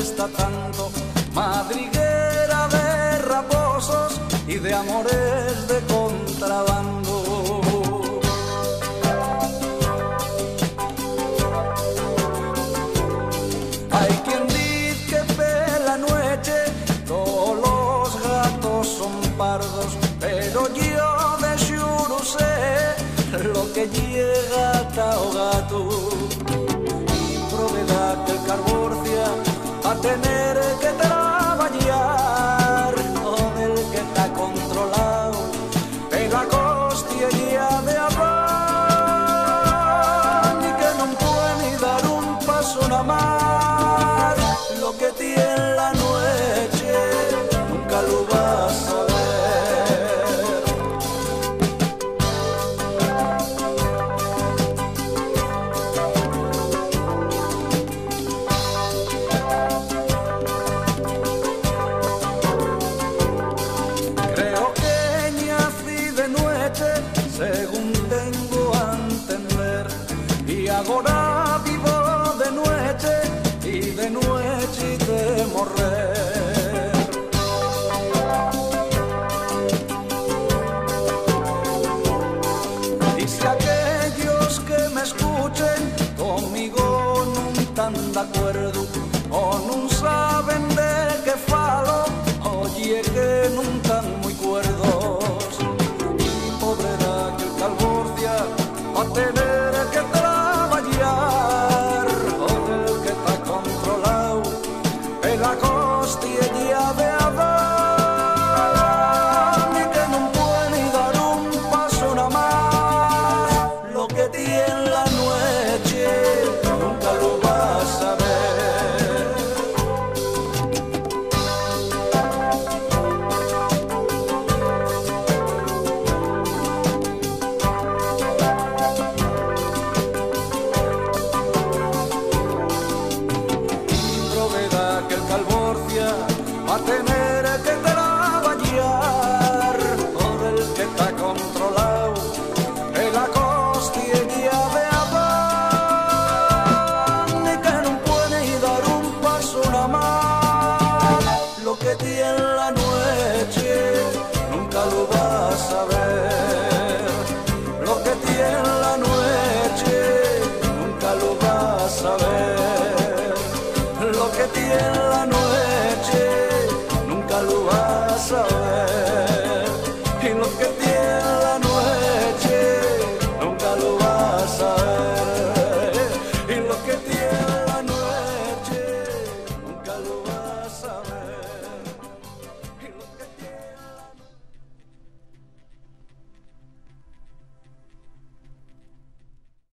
molesta tanto, madriguera de raposos y de amores de contrabando. Hay quien dice que pela noche, todos los gatos son pardos, pero yo de xuro sé lo que llega tao gato. Y proveedad que el carborcia a tener que trabajar, con el que está controlado, pega costilla de afán y que no puede ni dar un paso nada más. Lo que tiene la noche nunca lo vas a ver. Creo que nací de noche, según tengo a entender, y ahora vivo de noche y de noche y de morrer. Y si aquellos que me escuchen conmigo no están de acuerdo o no saben de qué falo, oye que no están muy cuerdos, y pobre da que el calvorcia a tener